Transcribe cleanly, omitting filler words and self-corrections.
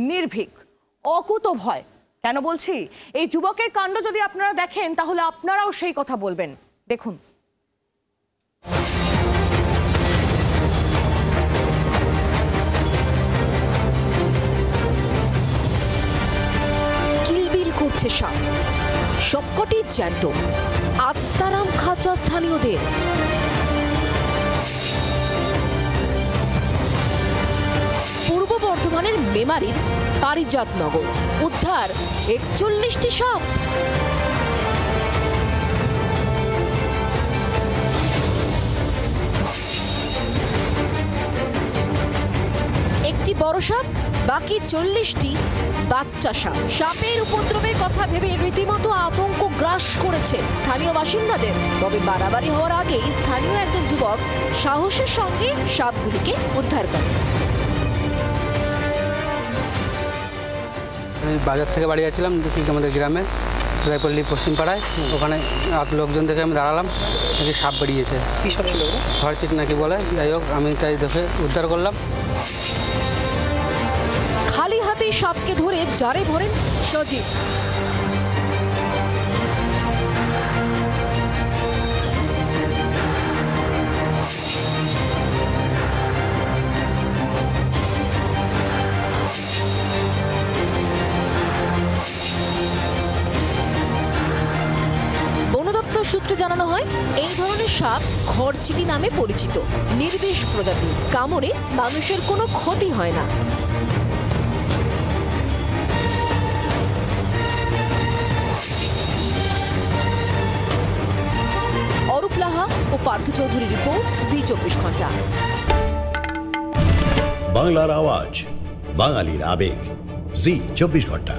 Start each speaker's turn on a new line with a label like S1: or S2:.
S1: নির্ভীক, অকুতভয়। কেন বলছি? এই যুবকের কাণ্ড যদি আপনারা দেখেন তাহলে আপনারাও সেই কথা বলবেন। দেখুন।
S2: কিলবিল করছে সাপ, সবকটি জ্যান্ত, আত্মারাম খাঁচা স্থানীয়দের। পূর্ব বর্ধমানের মেমারির পারিজাতনগর, উদ্ধার ৪১টি সাপ। একটি বড় সাপ, বাকি ৪০টি বাচ্চা সাপ। সাপের উপদ্রবের কথা ভেবে রীতিমতো আতঙ্ক গ্রাস করেছে স্থানীয় বাসিন্দাদের। তবে বাড়াবাড়ি হওয়ার আগেই স্থানীয় একজন যুবক সাহসের সঙ্গে সাপগুলিকে উদ্ধার করে।
S3: আমি বাজার থেকে বাড়ি যাচ্ছিলাম, দেখি আমাদের গ্রামে রায়পল্লী পশ্চিম পাড়ায়, ওখানে লোকজন দেখে আমি দাঁড়ালাম, দেখি সাপ বেরিয়েছে। কী সাপ ছিল? হরচিট নাকি বলে, যাই হোক আমি তাই দেখে উদ্ধার করলাম।
S2: খালি হাতে সাপকে ধরে জারে ভরেন সজীব। সূত্রে জানানো হয়, এই ধরনের সাপ ঘরচিটি নামে পরিচিত, নির্বিষ প্রজাতি, কামড়ে মানুষের কোনো ক্ষতি হয় না। অরূপ লাহা ও পার্থ চৌধুরীর রিপোর্ট, জি24 ঘন্টা।
S4: বাংলার আওয়াজ, বাঙালির আবেগ, জি24 ঘন্টা।